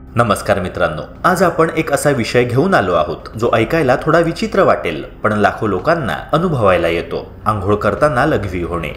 नमस्कार मित्रांनो, आज आपण एक असा विषय घेऊन आलो आहोत जो ऐकायला थोडा विचित्र वाटेल, पण लाखो लोकांना अनुभवायला येतो. आंघोळ करताना लघवी होणे.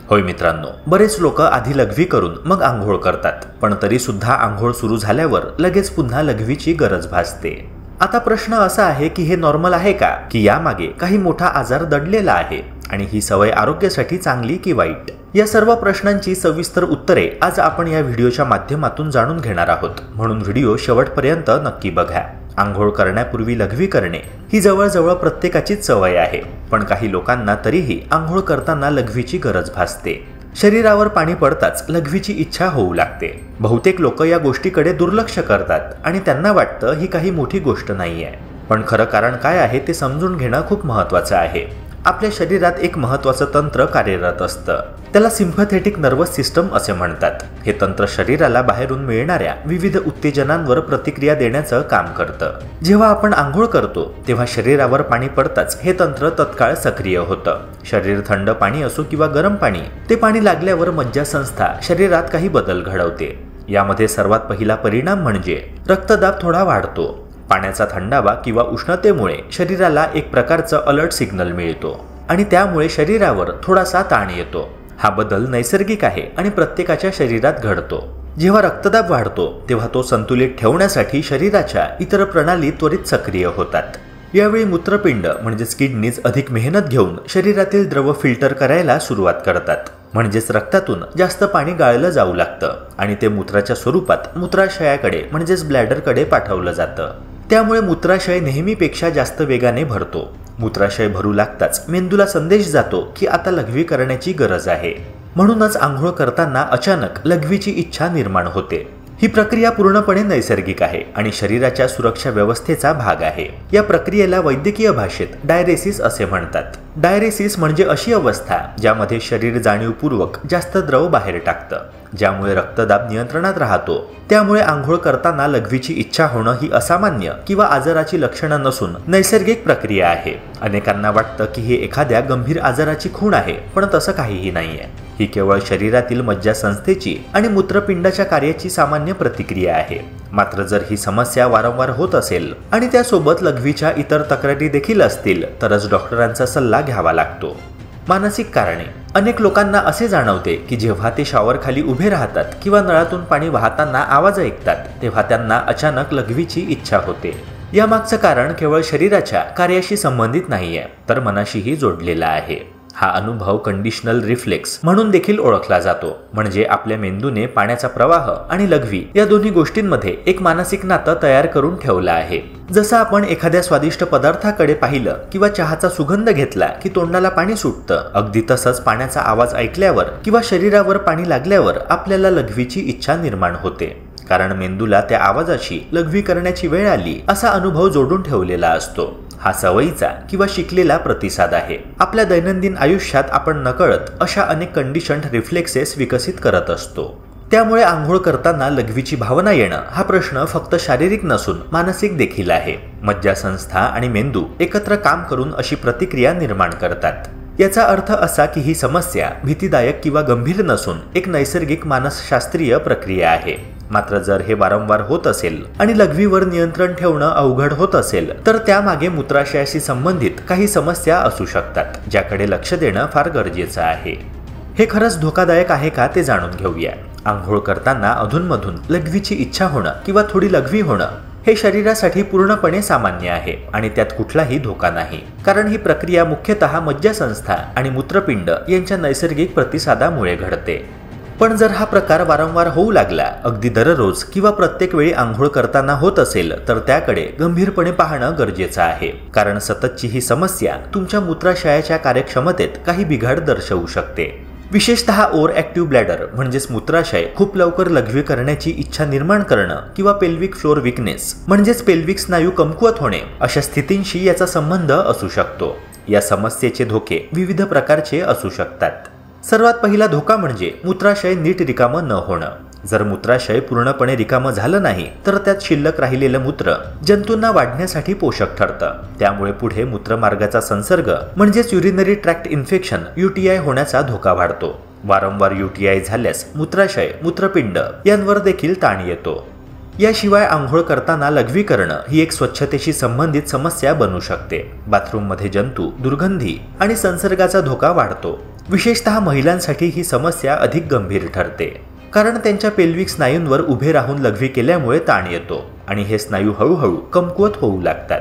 होय मित्रांनो, बरेच लोक आधी लघवी करून मग आंघोळ करतात, पण तरी सुद्धा आंघोळ सुरू झाल्यावर लगेच पुन्हा लघवीची गरज भासते. आता प्रश्न असा आहे की हे नॉर्मल आहे का, की यामागे काही मोठा आजार दडलेला आहे आणि ही सवय आरोग्यासाठी चांगली की वाईट? या सर्व प्रश्नांची सविस्तर उत्तरे आज आपण या व्हिडिओच्या माध्यमातून जाणून घेणार आहोत, म्हणून व्हिडिओ शेवटपर्यंत नक्की बघा. आंघोळ करण्यापूर्वी लघवी करणे ही जवळजवळ प्रत्येकाचीच सवय आहे, पण काही लोकांना तरीही आंघोळ करताना लघवीची गरज भासते. शरीरावर पाणी पडताच लघवीची इच्छा होऊ लागते. बहुतेक लोक या गोष्टीकडे दुर्लक्ष करतात आणि त्यांना वाटतं ही काही मोठी गोष्ट नाहीये. पण खरं कारण काय आहे ते समजून घेणं खूप महत्त्वाचं आहे. आपल्या शरीरात एक महत्त्वाचं तंत्र कार्यरत असतं, त्याला सिम्पॅथेटिक नर्वस सिस्टम असे म्हणतात. हे तंत्र शरीराला बाहेरून मिळणाऱ्या विविध उत्तेजनांवर प्रतिक्रिया देण्याचं काम करतं. जेव्हा आपण आंघोळ करतो तेव्हा शरीरावर पाणी पडताच हे तंत्र तत्काळ सक्रिय होतं. शरीर थंड पाणी असो किंवा गरम पाणी, ते पाणी लागल्यावर मज्जासंस्था शरीरात काही बदल घडवते. यामध्ये सर्वात पहिला परिणाम म्हणजे रक्तदाब थोडा वाढतो. पाण्याचा थंडावा किंवा उष्णतेमुळे शरीराला एक प्रकारचं अलर्ट सिग्नल मिळतो आणि त्यामुळे शरीरावर थोडासा ताण येतो. हा बदल नैसर्गिक आहे आणि प्रत्येकाच्या शरीरात घडतो. जेव्हा रक्तदाब वाढतो तेव्हा तो संतुलित ठेवण्यासाठी शरीराच्या इतर प्रणाली त्वरित सक्रिय होतात. यावेळी मूत्रपिंड म्हणजेच किडनीज अधिक मेहनत घेऊन शरीरातील द्रव फिल्टर करायला सुरुवात करतात. म्हणजेच रक्तातून जास्त पाणी गाळलं जाऊ लागतं आणि ते मूत्राच्या स्वरूपात मूत्राशयाकडे म्हणजेच ब्लॅडरकडे पाठवलं जातं. त्यामुळे मूत्राशय नेहमीपेक्षा जास्त वेगाने भरतो. मूत्राशय भरू लागताच मेंदूला संदेश जातो की आता लघवी करण्याची गरज आहे. म्हणूनच आंघोळ करताना अचानक लघवीची इच्छा निर्माण होते. ही प्रक्रिया पूर्णपणे नैसर्गिक आहे आणि शरीराच्या सुरक्षा व्यवस्थेचा भाग आहे. या प्रक्रियेला वैद्यकीय भाषेत डायरेसिस असे म्हणतात. डायरेसिस म्हणजे अशी अवस्था ज्यामध्ये शरीर जाणीवपूर्वक जास्त द्रव बाहेर टाकतं, ज्यामुळे रक्तदाब नियंत्रणात राहतो. त्यामुळे आंघोळ करताना लघवीची इच्छा होणं ही असामान्य किंवा आजाराची लक्षणं नसून नैसर्गिक प्रक्रिया आहे. अनेकांना वाटतं की ही एखाद्या गंभीर आजाराची खूण आहे, पण तसं काहीही नाहीये. ही केवळ शरीरातील मज्जासंस्थेची आणि मूत्रपिंडाच्या कार्याची सामान्य प्रतिक्रिया आहे. मात्र जर ही समस्या वारंवार होत असेल आणि त्यासोबत लघवीच्या इतर तक्रारी देखील असतील तरच डॉक्टरांचा सल्ला घ्यावा लागतो. मानसिक कारणे. अनेक लोकांना असे जाणवते की जेव्हा ते शॉवर खाली उभे राहतात किंवा नळातून पाणी वाहताना आवाज ऐकतात तेव्हा त्यांना अचानक लघवीची इच्छा होते. यामागचं कारण केवळ शरीराच्या कार्याशी संबंधित नाहीये, तर मनाशीही जोडलेला आहे. हा अनुभव कंडिशनल रिफ्लेक्स म्हणून देखील ओळखला जातो. म्हणजे आपल्या मेंदूने पाण्याचा प्रवाह आणि लघवी या दोन्ही गोष्टींमध्ये एक मानसिक नातं तयार करून ठेवलं आहे. जसं आपण एखाद्या स्वादिष्ट पदार्थाकडे पाहिलं किंवा चहाचा सुगंध घेतला की तोंडाला पाणी सुटतं, अगदी तसंच पाण्याचा आवाज ऐकल्यावर किंवा शरीरावर पाणी लागल्यावर आपल्याला लघवीची इच्छा निर्माण होते. कारण मेंदूला त्या आवाजाची लघवी करण्याची वेळ आली असा अनुभव जोडून ठेवलेला असतो. हा सवयीचा किंवा शिकलेला प्रतिसाद आहे. आपल्या दैनंदिन आयुष्यात आपण नकळत अशा अनेक कंडिशन्ड रिफ्लेक्सेस विकसित करत असतो. त्यामुळे आंघोळ करताना लघवीची भावना येणं हा प्रश्न फक्त शारीरिक नसून मानसिक देखील आहे. मज्जासंस्था आणि मेंदू एकत्र काम करून अशी प्रतिक्रिया निर्माण करतात. याचा अर्थ असा की ही समस्या भीतीदायक किंवा गंभीर नसून एक नैसर्गिक मानसशास्त्रीय प्रक्रिया आहे. मात्र जर हे वारंवार होत असेल आणि लघवीवर नियंत्रण ठेवणं अवघड होत असेल तर त्यामागे मूत्राशयाशी संबंधित काही समस्या असू शकतात, ज्याकडे लक्ष देणं फार गरजेचं आहे. हे खरंच धोकादायक आहे का ते जाणून घेऊया. आंघोळ करताना अधूनमधून लघवीची इच्छा होणं किंवा थोडी लघवी होणं हे शरीरासाठी पूर्णपणे सामान्य आहे आणि त्यात कुठलाही धोका नाही. कारण ही प्रक्रिया मुख्यतः मज्जासंस्था आणि मूत्रपिंड यांच्या नैसर्गिक प्रतिसादामुळे घडते. पण जर हा प्रकार वारंवार होऊ लागला, अगदी दररोज किंवा प्रत्येक वेळी आंघोळ करताना होत असेल तर त्याकडे गंभीरपणे पाहणं गरजेचं आहे. कारण सततची ही समस्या तुमच्या मूत्राशयाच्या कार्यक्षमतेत काही बिघाड दर्शवू शकते. विशेषतः ओव्हर ॲक्टिव्ह ब्लॅडर म्हणजेच मूत्राशय खूप लवकर लघवी करण्याची इच्छा निर्माण करणं किंवा पेल्विक फ्लोर विकनेस म्हणजेच पेल्विक स्नायू कमकुवत होणे अशा स्थितींशी याचा संबंध असू शकतो. या समस्येचे धोके विविध प्रकारचे असू शकतात. सर्वात पहिला धोका म्हणजे मूत्राशय नीट रिकामं न होणं. जर मूत्राशय पूर्णपणे रिकामं झालं नाही तर त्यात शिल्लक राहिलेलं मूत्र जंतूंना वाढण्यासाठी पोषक ठरतं. त्यामुळे पुढे मूत्रमार्गाचा संसर्ग म्हणजेच युरिनरी ट्रॅक्ट इन्फेक्शन UTI होण्याचा धोका वाढतो. वारंवार UTI झाल्यास मूत्राशय, मूत्रपिंड यांवर देखील ताण येतो. याशिवाय आंघोळ करताना लघवी करणं ही एक स्वच्छतेशी संबंधित समस्या बनू शकते. बाथरूममध्ये जंतू, दुर्गंधी आणि संसर्गाचा धोका वाढतो. विशेषतः महिलांसाठी ही समस्या अधिक गंभीर ठरते, कारण त्यांच्या पेल्विक स्नायूंवर उभे राहून लघवी केल्यामुळे ताण येतो आणि हे स्नायू हळूहळू कमकुवत होऊ लागतात.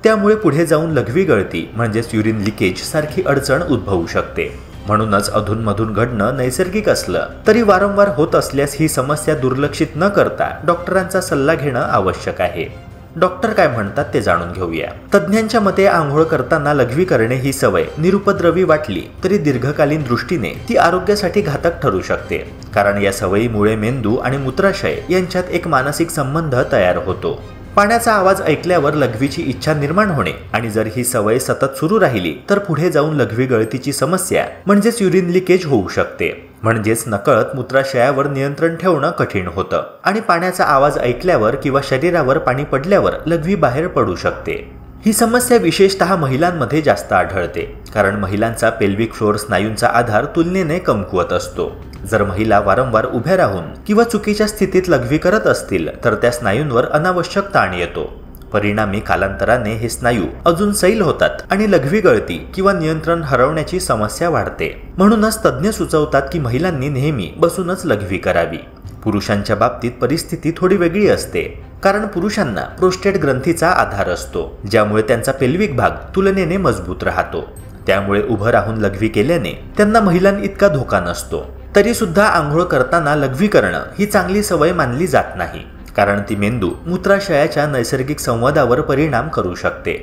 त्यामुळे पुढे जाऊन लघवी गळती म्हणजेच युरिन लिकेज सारखी अडचण उद्भवू शकते. म्हणूनच अधूनमधून घडणं नैसर्गिक असलं तरी वारंवार होत असल्यास ही समस्या दुर्लक्षित न करता डॉक्टरांचा सल्ला घेणं आवश्यक आहे. डॉक्टर काय म्हणतात ते जाणून घेऊया. तज्ज्ञांच्या मते आंघोळ करताना लघवी करणे ही सवय निरुपद्रवी वाटली तरी दीर्घकालीन दृष्टीने ती आरोग्यासाठी घातक ठरू शकते, कारण या सवयीमुळे मेंदू आणि मूत्राशय यांच्यात एक मानसिक संबंध तयार होतो. पाण्याचा आवाज ऐकल्यावर लघवीची इच्छा निर्माण होणे आणि जर ही सवय सतत सुरू राहिली तर पुढे जाऊन लघवी गळतीची समस्या म्हणजेच युरिन लिकेज होऊ शकते. म्हणजेच नकळत मूत्राशयावर नियंत्रण ठेवणं कठीण होतं आणि पाण्याचा आवाज ऐकल्यावर किंवा शरीरावर पाणी पडल्यावर लघवी बाहेर पडू शकते. ही समस्या विशेषतः महिलांमध्ये जास्त आढळते, कारण महिलांचा पेल्विक फ्लोर स्नायूंचा आधार तुलनेने कमकुवत असतो. जर महिला वारंवार उभ्या राहून किंवा चुकीच्या स्थितीत लघवी करत असतील तर त्या स्नायूंवर अनावश्यक ताण येतो. परिणामी कालांतराने हे स्नायू अजून सैल होतात आणि लघवी गळती किंवा नियंत्रण हरवण्याची समस्या वाढते. म्हणूनच तज्ज्ञ सुचवतात की महिलांनी नेहमी बसूनच लघवी करावी. पुरुषांच्या बाबतीत परिस्थिती थोडी वेगळी असते, कारण पुरुषांना प्रोस्टेट ग्रंथीचा आधार असतो, ज्यामुळे त्यांचा पेल्विक भाग तुलनेने मजबूत राहतो. त्यामुळे उभं राहून लघवी केल्याने त्यांना महिलांइतका धोका नसतो. तरी सुद्धा आंघोळ करताना लघवी करणं ही चांगली सवय मानली जात नाही, कारण ती मेंदू मूत्राशयाच्या नैसर्गिक संवादावर परिणाम करू शकते.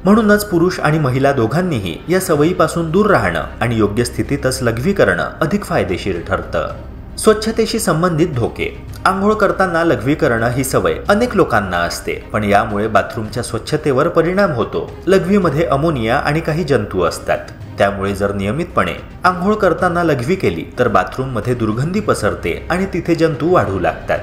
म्हणूनच पुरुष आणि महिला दोघांनीही या सवयीपासून दूर राहणं आणि योग्य स्थितीतच लघवी करणं अधिक फायदेशीर ठरतं. स्वच्छतेशी संबंधित धोके. आंघोळ करताना लघवी करणं ही सवय अनेक लोकांना असते, पण यामुळे बाथरूमच्या स्वच्छतेवर परिणाम होतो. लघवीमध्ये अमोनिया आणि काही जंतू असतात. त्यामुळे जर नियमितपणे आंघोळ करताना लघवी केली तर बाथरूममध्ये दुर्गंधी पसरते आणि तिथे जंतू वाढू लागतात.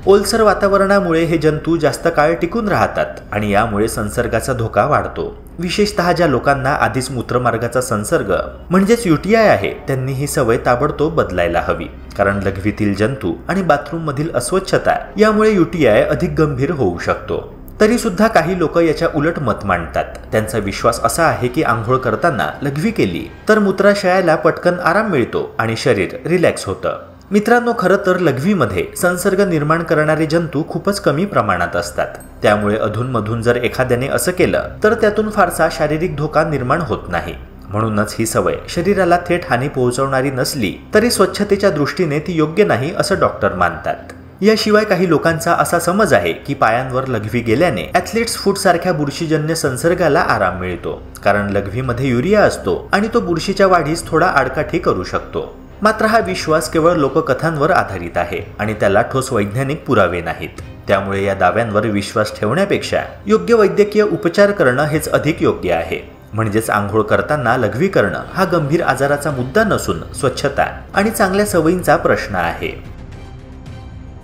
ओलसर वातावरणामुळे हे जंतू जास्त काळ टिकून राहतात आणि यामुळे संसर्गाचा धोका वाढतो. विशेषतः ज्या लोकांना आधीच मूत्रमार्गाचा संसर्ग म्हणजेच UTI आहे त्यांनी ही सवय ताबडतोब बदलायला हवी, कारण लघवीतील जंतू आणि बाथरूममधील अस्वच्छता यामुळे UTI अधिक गंभीर होऊ शकतो. तरी सुद्धा काही लोक याच्या उलट मत मांडतात. त्यांचा विश्वास असा आहे की आंघोळ करताना लघवी केली तर मूत्राशयाला पटकन आराम मिळतो आणि शरीर रिलॅक्स होतं. मित्रांनो, खरं तर लघवीमध्ये संसर्ग निर्माण करणारे जंतू खूपच कमी प्रमाणात असतात. त्यामुळे अधूनमधून जर एखाद्याने असं केलं तर त्यातून फारसा शारीरिक धोका निर्माण होत नाही. म्हणूनच ही सवय शरीराला थेट हानी पोहोचवणारी नसली तरी स्वच्छतेच्या दृष्टीने ती योग्य नाही असं डॉक्टर मानतात. याशिवाय काही लोकांचा असा समज आहे की पायांवर लघवी गेल्याने ॲथलीट्स फूट सारख्या बुरशीजन्य संसर्गाला आराम मिळतो, कारण लघवीमध्ये युरिया असतो आणि तो बुरशीच्या वाढीस थोडा आडकाठी करू शकतो. मात्र हा विश्वास केवळ लोककथांवर आधारित आहे आणि त्याला ठोस वैज्ञानिक पुरावे नाहीत. त्यामुळे या दाव्यांवर विश्वास ठेवण्यापेक्षा योग्य वैद्यकीय उपचार करणं हेच अधिक योग्य आहे. म्हणजेच आंघोळ करताना लघवी करणं हा गंभीर आजाराचा मुद्दा नसून स्वच्छता आणि चांगल्या सवयींचा प्रश्न आहे.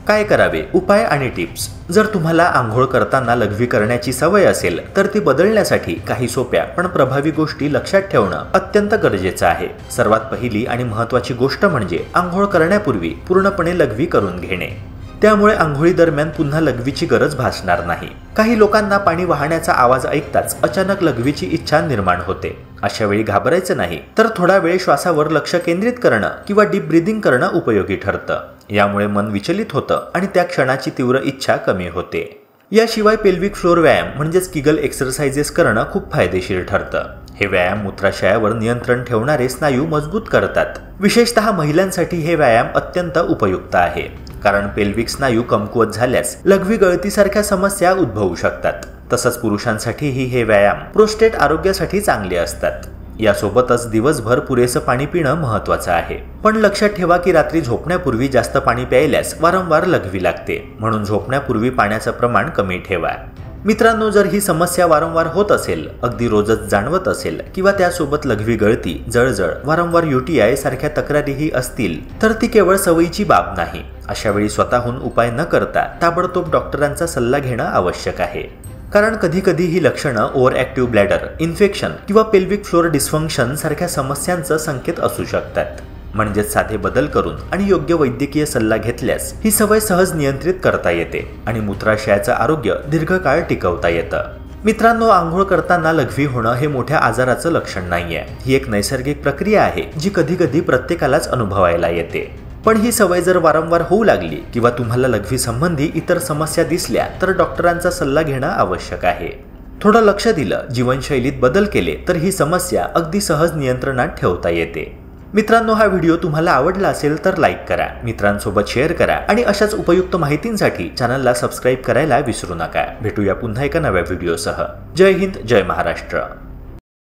काय करावे? उपाय आणि टिप्स. जर तुम्हाला आंघोळ करताना लघवी करण्याची सवय असेल तर ती बदलण्यासाठी काही सोप्या पण प्रभावी गोष्टी लक्षात ठेवणं अत्यंत गरजेचं आहे. सर्वात पहिली आणि महत्त्वाची गोष्ट म्हणजे आंघोळ करण्यापूर्वी पूर्णपणे लघवी करून घेणे. त्यामुळे आंघोळी दरम्यान पुन्हा लघवीची गरज भासणार नाही. काही लोकांना पाणी वाहण्याचा आवाज ऐकताच अचानक लघवीची इच्छा निर्माण होते. अशा वेळी घाबरायचं नाही, तर थोडा वेळ श्वासावर लक्ष केंद्रित करणं किंवा डीप ब्रीदिंग करणं उपयोगी ठरतं. यामुळे मन विचलित होतं आणि त्या क्षणाची तीव्र इच्छा कमी होते. याशिवाय पेल्विक फ्लोर व्यायाम म्हणजेच किगल एक्सरसाइजेस करणं खूप फायदेशीर ठरतं. हे व्यायाम मूत्राशयावर नियंत्रण ठेवणारे स्नायू मजबूत करतात. विशेषतः महिलांसाठी हे व्यायाम अत्यंत उपयुक्त आहे, कारण पेल्विक स्नायू कमकुवत झाल्यास लघवी गळतीसारख्या समस्या उद्भवू शकतात. तसंच पुरुषांसाठीही हे व्यायाम प्रोस्टेट आरोग्यासाठी चांगले असतात. यासोबतच दिवसभर पुरेसं पाणी पिणं महत्त्वाचं आहे. पण लक्षात ठेवा की रात्री झोपण्यापूर्वी जास्त पाणी प्यायल्यास वारंवार लघवी लागते. म्हणून झोपण्यापूर्वी पाण्याचं प्रमाण कमी ठेवा. मित्रांनो, जर ही समस्या वारंवार होत असेल, अगदी रोजच जाणवत असेल किंवा त्यासोबत लघवी गळती, जळजळ, वारंवार UTI सारख्या तक्रारीही असतील तर ती केवळ सवयीची बाब नाही. अशा वेळी स्वतःहून उपाय न करता ताबडतोब डॉक्टरांचा सल्ला घेणं आवश्यक आहे. कारण कधीकधी ही लक्षणं ओव्हर ॲक्टिव्ह ब्लॅडर, इन्फेक्शन किंवा पेल्विक फ्लोर डिस्फंक्शन सारख्या समस्यांचं संकेत असू शकतात. म्हणजेच साधे बदल करून आणि योग्य वैद्यकीय सल्ला घेतल्यास ही सवय सहज नियंत्रित करता येते आणि मूत्राशयाचं आरोग्य दीर्घकाळ टिकवता येतं. मित्रांनो, आंघोळ करताना लघवी होणं हे मोठ्या आजाराचं लक्षण नाहीये. ही एक नैसर्गिक प्रक्रिया आहे जी कधी कधी प्रत्येकालाच अनुभवायला येते. पण ही सवय जर वारंवार होऊ लागली किंवा तुम्हाला लघवी संबंधी इतर समस्या दिसल्या तर डॉक्टरांचा सल्ला घेणं आवश्यक आहे. थोडं लक्ष दिलं, जीवनशैलीत बदल केले तर ही समस्या अगदी सहज नियंत्रणात ठेवता येते. मित्रांनो, हा व्हिडिओ तुम्हाला आवडला असेल तर लाईक करा, मित्रांसोबत शेअर करा आणि अशाच उपयुक्त माहितींसाठी चॅनलला सबस्क्राईब करायला विसरू नका. भेटूया पुन्हा एका नव्या व्हिडिओसह. जय हिंद, जय महाराष्ट्र.